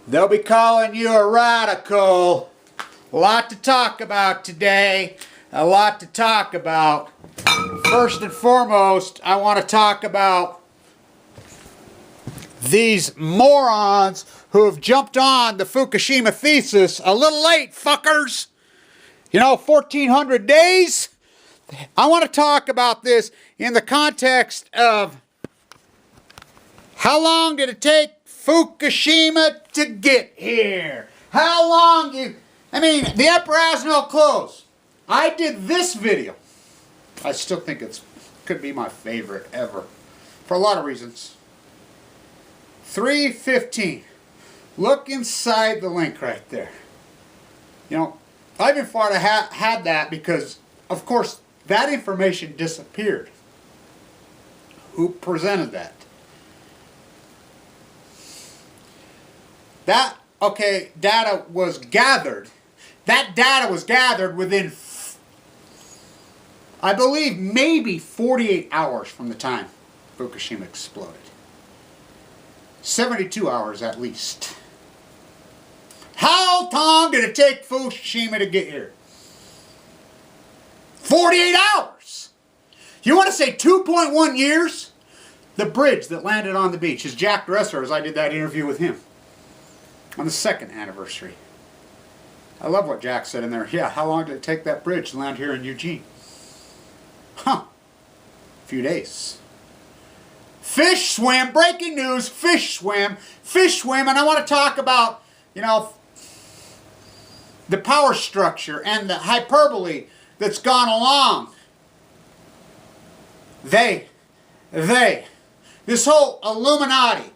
They'll be calling you a radical. A lot to talk about today. A lot to talk about. First and foremost, I want to talk about these morons who have jumped on the Fukushima thesis a little late, fuckers. 1,400 days? I want to talk about this in the context of how long did it take Fukushima to get here? How long the emperor has no clothes. I did this video. I still think it could be my favorite ever. For a lot of reasons. 3:15. Look inside the link right there. I've been far to had that because, of course, that information disappeared. Who presented that? Data was gathered. That data was gathered within, I believe, maybe 48 hours from the time Fukushima exploded. 72 hours at least. How long did it take Fukushima to get here? 48 hours! You want to say 2.1 years? The bridge that landed on the beach is Jack Dresser, as I did that interview with him on the 2nd anniversary. I love what Jack said in there. Yeah, how long did it take that bridge to land here in Eugene? A few days. Fish swim, breaking news, fish swim, and I want to talk about, the power structure and the hyperbole that's gone along. This whole Illuminati,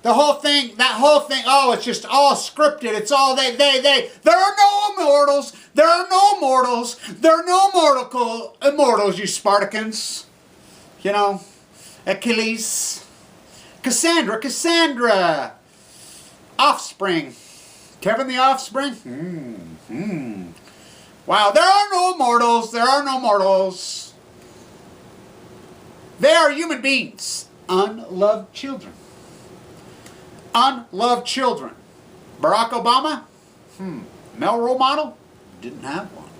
the whole thing, oh, it's just all scripted, it's all they. There are no immortals, there are no immortals, you Spartacans. Achilles, Cassandra, Offspring, Kevin the Offspring. Wow, there are no mortals. They are human beings, unloved children. Barack Obama, male role model, didn't have one.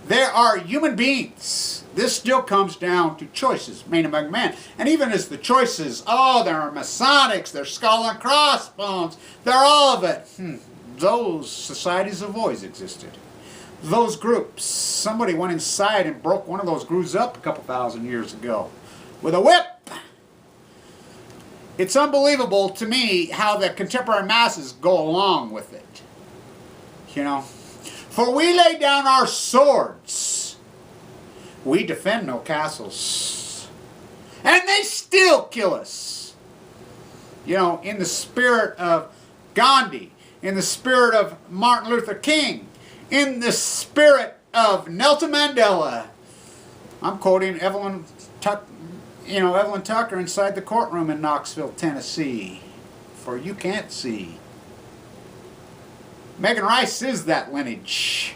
There are human beings. This still comes down to choices made among men. And even as the choices, there are Masonics, they're skull and crossbones, they're all of it. Those societies have always existed. Those groups, somebody went inside and broke one of those groups up a couple thousand years ago with a whip. It's unbelievable to me how the contemporary masses go along with it. For we lay down our swords. We defend no castles. And they still kill us. In the spirit of Gandhi, in the spirit of Martin Luther King, in the spirit of Nelson Mandela. I'm quoting Evelyn Tucker inside the courtroom in Knoxville, Tennessee. For you can't see. Megan Rice is that lineage.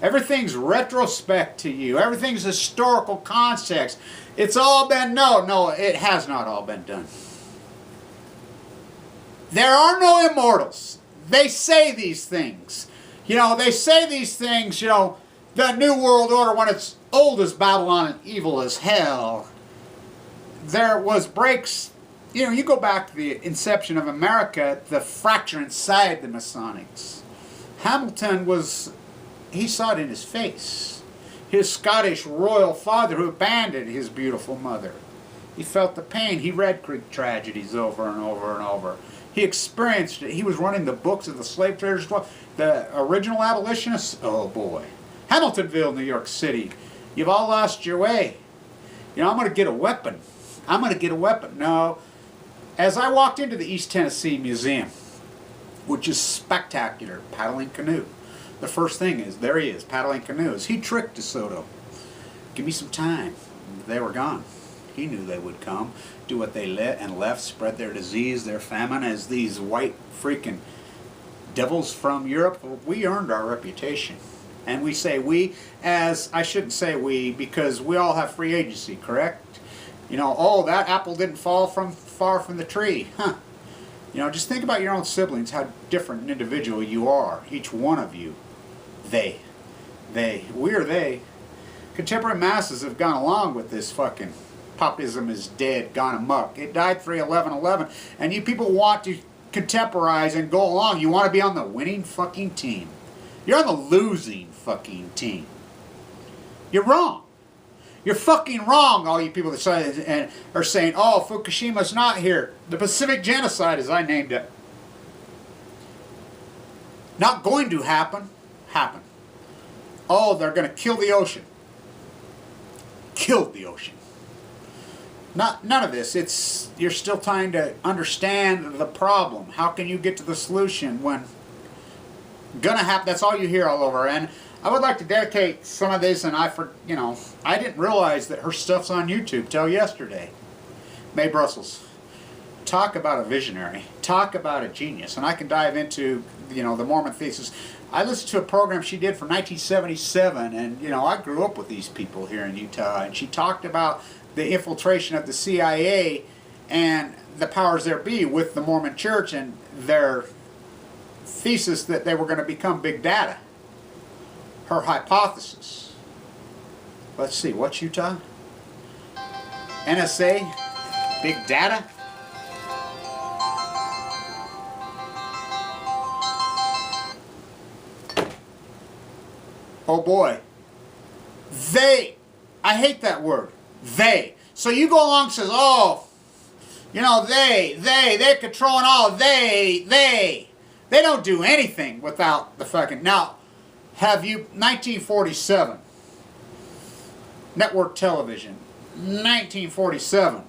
Everything's retrospect to you. Everything's historical context. It's all been, no, it has not all been done. There are no immortals. They say these things. The New World Order, when it's old as Babylon and evil as hell, there was breaks. You go back to the inception of America, the fracture inside the Masonics. Hamilton he saw it in his face. His Scottish royal father who abandoned his beautiful mother. He felt the pain. He read Greek tragedies over and over and over. He experienced it. He was running the books of the slave traders, the original abolitionists. Oh boy. Hamiltonville, New York City. You've all lost your way. I'm going to get a weapon. No. As I walked into the East Tennessee Museum, which is spectacular, paddling canoe. The first thing is, there he is, paddling canoes. He tricked DeSoto. Give me some time. They were gone. He knew they would come, do what they left, spread their disease, their famine, as these white freaking devils from Europe. We earned our reputation. And we say we, as, I shouldn't say we, because we all have free agency, correct? Oh, that apple didn't fall far from the tree. You know, just think about your own siblings, how different an individual you are, each one of you. They. We're they. Contemporary masses have gone along with this fucking popism is dead, gone amok. It died 3/11/11, and you people want to contemporize and go along. You want to be on the winning fucking team. You're on the losing fucking team. You're wrong. You're fucking wrong, all you people that say, and are saying, oh, Fukushima's not here. The Pacific Genocide, as I named it. Not going to happen. Happen. Oh, they're going to kill the ocean. Killed the ocean. None of this. It's you're still trying to understand the problem. How can you get to the solution when gonna happen? That's all you hear all over. And I would like to dedicate some of this, and I didn't realize that her stuff's on YouTube till yesterday. Mae Brussels. Talk about a visionary. Talk about a genius. And I can dive into, the Mormon thesis. I listened to a program she did from 1977, and, I grew up with these people here in Utah, and she talked about the infiltration of the CIA and the powers there be with the Mormon Church and their thesis that they were going to become big data. Her hypothesis. Let's see, what's Utah? NSA? Big data? Oh boy. I hate that word. They. So you go along and says, oh, they're controlling all. They don't do anything without the fucking. Now, have you, 1947, network television, 1947.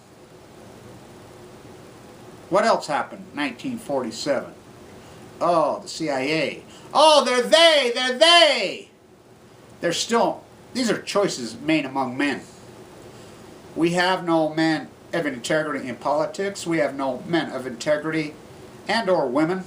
What else happened, 1947? Oh, the CIA. Oh, they're they. They're still, these are choices made among men. We have no men of integrity in politics. We have no men of integrity and or women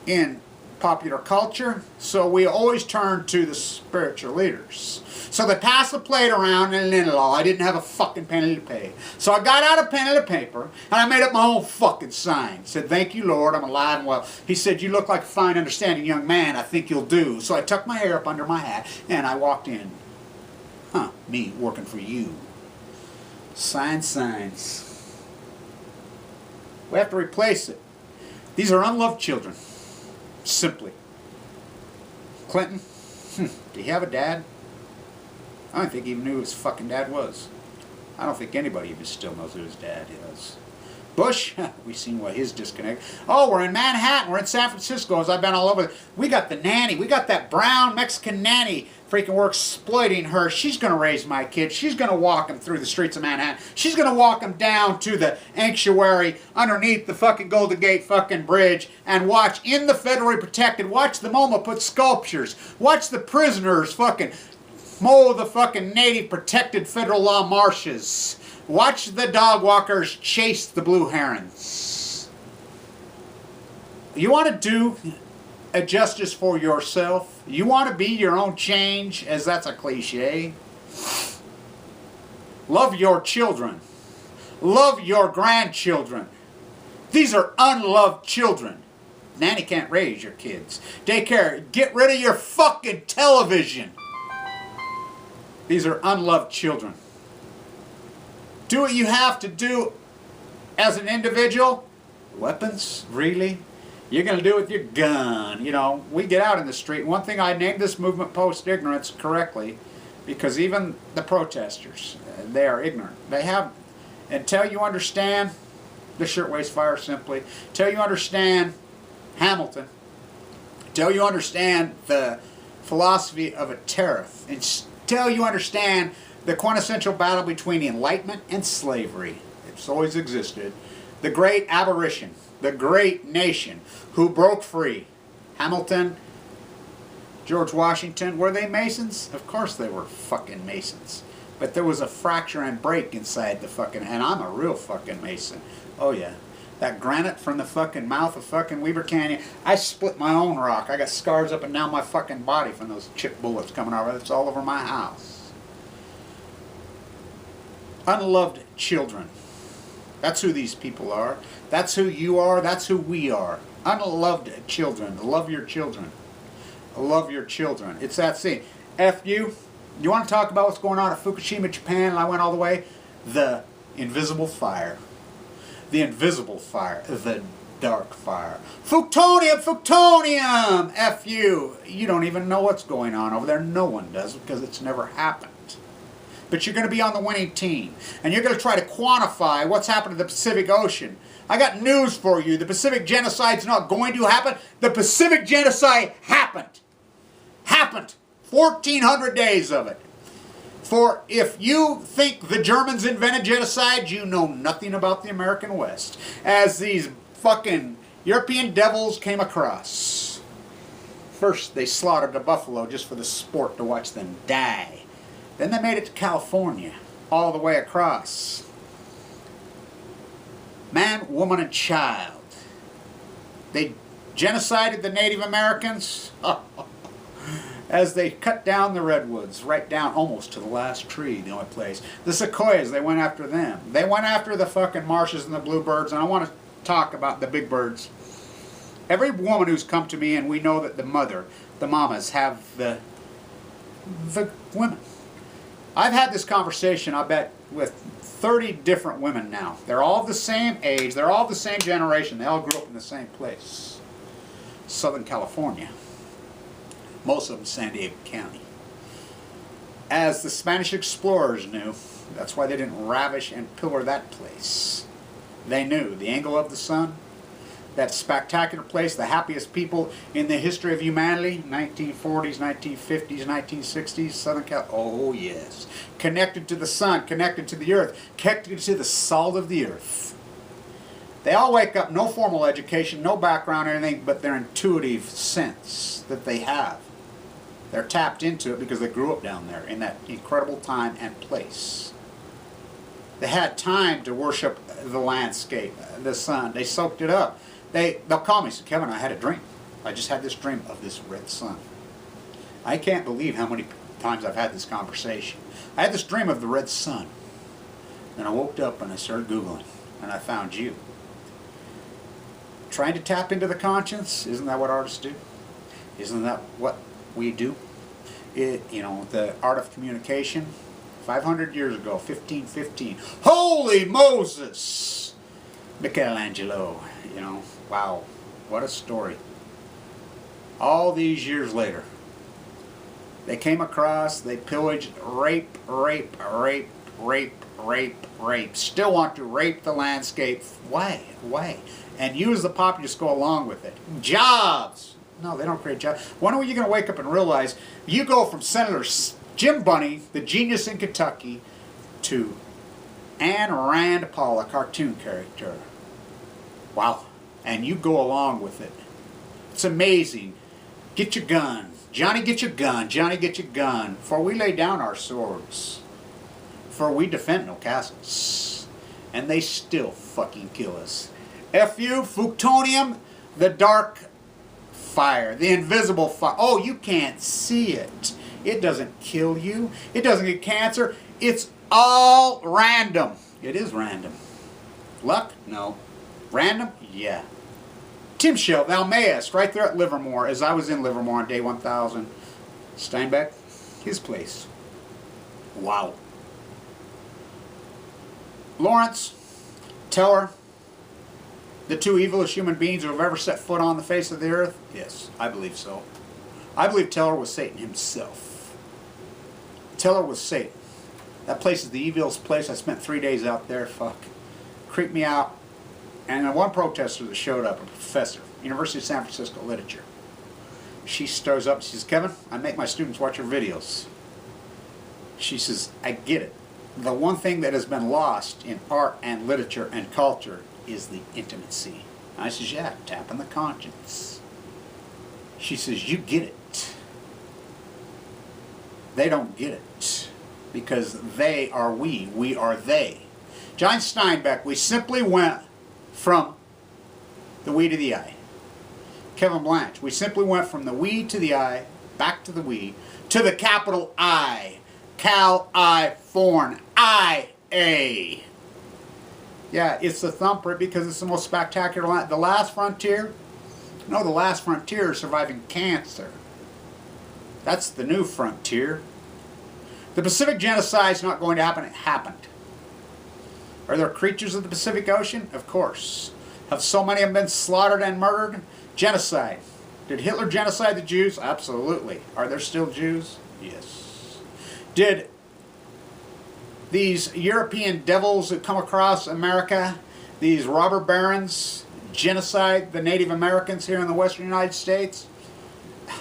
in popular culture. So we always turn to the spiritual leaders. So they pass the plate around in law. I didn't have a fucking penny to pay. So I got out a pen and a paper and I made up my own fucking sign. Said, thank you, Lord, I'm alive and well. He said, you look like a fine, understanding young man. I think you'll do. So I tucked my hair up under my hat and I walked in. Me working for you. Signs. We have to replace it. These are unloved children. Simply. Clinton, did he have a dad? I don't think he even knew who his fucking dad was. I don't think anybody even still knows who his dad is. Bush, we've seen what his disconnect. Oh, we're in Manhattan, we're in San Francisco, as I've been all over. We got the nanny, we got that brown Mexican nanny freaking we're exploiting her. She's going to raise my kids. She's going to walk them through the streets of Manhattan. She's going to walk them down to the sanctuary underneath the fucking Golden Gate fucking bridge and watch in the federally protected. Watch the MoMA put sculptures. Watch the prisoners fucking mow the fucking native protected federal law marshes. Watch the dog walkers chase the blue herons. You want to do a justice for yourself? You want to be your own change, as that's a cliche? Love your children. Love your grandchildren. These are unloved children. Nanny can't raise your kids. Daycare, get rid of your fucking television. These are unloved children. Do what you have to do as an individual. Weapons? Really? You're going to do it with your gun. We get out in the street. One thing, I named this movement post-ignorance correctly, because even the protesters, they are ignorant. They have, until you understand the shirtwaist fire simply, until you understand Hamilton, until you understand the philosophy of a tariff, until you understand the quintessential battle between enlightenment and slavery. It's always existed. The great abolition, the great nation who broke free. Hamilton, George Washington, were they Masons? Of course they were fucking Masons. But there was a fracture and break inside the fucking, and I'm a real fucking Mason. Oh yeah. That granite from the fucking mouth of fucking Weber Canyon. I split my own rock. I got scars up and down my fucking body from those chip bullets coming over. It's all over my house. Unloved children. That's who these people are. That's who you are. That's who we are. Unloved children. Love your children. Love your children. It's that scene. F you. You want to talk about what's going on at Fukushima, Japan, and I went all the way? The invisible fire. The invisible fire. The dark fire. Fuktonium! Fuktonium! F you. You don't even know what's going on over there. No one does, because it's never happened. But you're going to be on the winning team. And you're going to try to quantify what's happened to the Pacific Ocean. I got news for you. The Pacific Genocide's not going to happen. The Pacific Genocide happened. Happened. 1,400 days of it. For if you think the Germans invented genocide, you know nothing about the American West. As these fucking European devils came across. First, they slaughtered a buffalo just for the sport to watch them die. Then they made it to California, all the way across. Man, woman, and child. They genocided the Native Americans as they cut down the redwoods, right down almost to the last tree, the only place. The sequoias, they went after them. They went after the fucking marshes and the bluebirds, and I want to talk about the big birds. Every woman who's come to me, and we know that the mamas have the women. I've had this conversation, I bet, with 30 different women now. They're all the same age. They're all the same generation. They all grew up in the same place. Southern California. Most of them San Diego County. As the Spanish explorers knew, that's why they didn't ravish and pillar that place. They knew the angle of the sun, that spectacular place, the happiest people in the history of humanity, 1940s, 1950s, 1960s, Southern California. Oh yes. Connected to the sun, connected to the earth, connected to the salt of the earth. They all wake up, no formal education, no background or anything, but their intuitive sense that they have. They're tapped into it because they grew up down there in that incredible time and place. They had time to worship the landscape, the sun. They soaked it up. They'll call me and say, Kevin, I had a dream. I just had this dream of this red sun. I can't believe how many times I've had this conversation. I had this dream of the red sun. And I woke up and I started Googling. And I found you. Trying to tap into the conscience, isn't that what artists do? Isn't that what we do? The art of communication. 500 years ago, 1515. Holy Moses! Michelangelo, wow, what a story. All these years later, they came across, they pillaged, rape, still want to rape the landscape. Why? And you as the populace go along with it. Jobs! No, they don't create jobs. When are you going to wake up and realize you go from Senator Jim Bunny, the genius in Kentucky, to Ayn Rand Paul, a cartoon character. Wow. And you go along with it. It's amazing. Get your gun. Johnny, get your gun. Johnny, get your gun. For we lay down our swords. For we defend no castles. And they still fucking kill us. F you, Fuktonium, the dark fire. The invisible fire. Oh, you can't see it. It doesn't kill you. It doesn't get cancer. It's all random. It is random. Luck? No. Random? Yeah. Tim Shell, thou mayest, right there at Livermore, as I was in Livermore on day 1000. Steinbeck, his place. Wow. Lawrence, Teller, the two evilest human beings who have ever set foot on the face of the earth? Yes, I believe so. I believe Teller was Satan himself. Teller was Satan. That place is the evilest place. I spent 3 days out there. Fuck. Creeped me out. And one protester that showed up, a professor, University of San Francisco Literature. She stirs up and she says, Kevin, I make my students watch your videos. She says, I get it. The one thing that has been lost in art and literature and culture is the intimacy. I says, yeah, tapping the conscience. She says, you get it. They don't get it. Because they are we are they. John Steinbeck, we simply went from the we to the I. Kevin Blanche, we simply went from the we to the I, back to the we, to the capital I. Cal-I-Forn, I-A. Yeah, it's the thumper because it's the most spectacular land. The last frontier? No, the last frontier is surviving cancer. That's the new frontier. The Pacific genocide is not going to happen. It happened. Are there creatures of the Pacific Ocean? Of course. Have so many of them been slaughtered and murdered? Genocide. Did Hitler genocide the Jews? Absolutely. Are there still Jews? Yes. Did these European devils that come across America, these robber barons, genocide the Native Americans here in the western United States?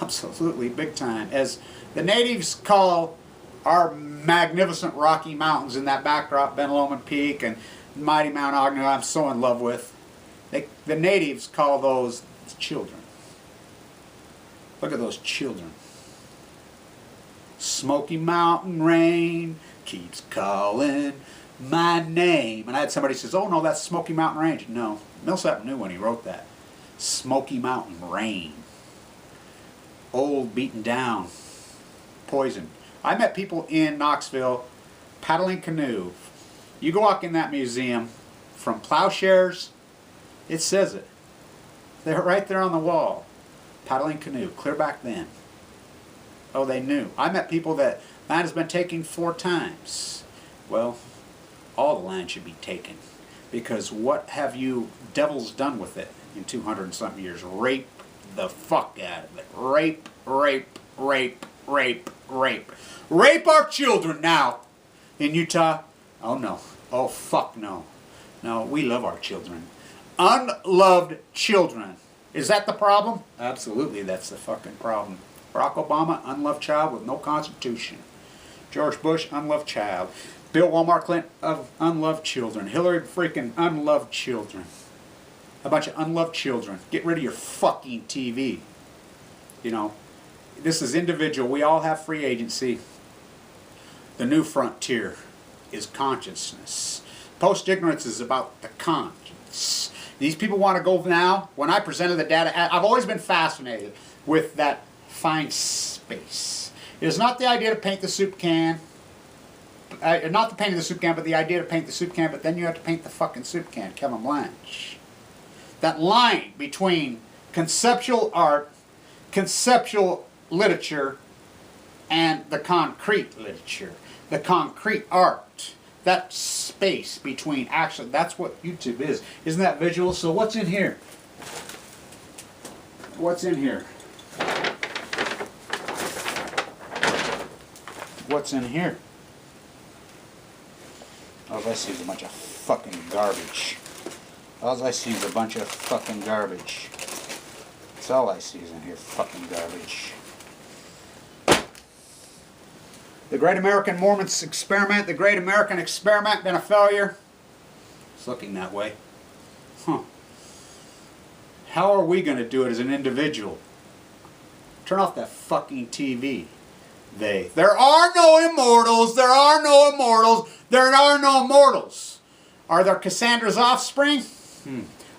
Absolutely, big time. As the natives call our magnificent Rocky Mountains in that backdrop, Ben Lomond Peak and mighty Mount Ogden, I'm so in love with. The natives call those children. Look at those children. Smoky Mountain rain keeps calling my name. And I had somebody says, oh no, that's Smoky Mountain Range. No, Millsap knew when he wrote that. Smoky Mountain rain. Old, beaten down, poison. I met people in Knoxville paddling canoe. You go walk in that museum, from plowshares, it says it. They're right there on the wall. Paddling canoe, clear back then. Oh, they knew. I met people that land has been taken 4 times. Well, all the land should be taken. Because what have you devils done with it in 200 and something years? Rape the fuck out of it. Rape, rape, rape, rape, rape. Rape our children now. In Utah? Oh no. Oh fuck no. No, we love our children. Unloved children. Is that the problem? Absolutely, that's the fucking problem. Barack Obama, unloved child with no constitution. George Bush, unloved child. Bill Walmart Clinton, of unloved children. Hillary freaking unloved children. A bunch of unloved children. Get rid of your fucking TV. You know, this is individual. We all have free agency. The new frontier is consciousness. Post-ignorance is about the conscience. These people want to go now. When I presented the data, I've always been fascinated with that fine space. It is not the idea to paint the soup can. Not the painting the soup can, but the idea to paint the soup can, but then you have to paint the fucking soup can, Kevin Blanche. That line between conceptual art, conceptual literature, and the concrete literature, the concrete art. That space between actually, that's what YouTube is. Isn't that visual? So what's in here? What's in here? What's in here? All I see is a bunch of fucking garbage. All I see is a bunch of fucking garbage. That's all I see is in here, fucking garbage. The Great American Mormons Experiment, the Great American Experiment been a failure? It's looking that way. Huh. How are we going to do it as an individual? Turn off that fucking TV. There are no immortals, there are no immortals, there are no immortals. Are there Cassandra's offspring?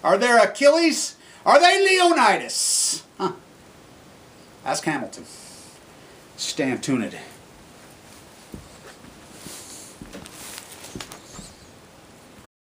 Are there Achilles? Are they Leonidas? Huh. Ask Hamilton. Stay tuned.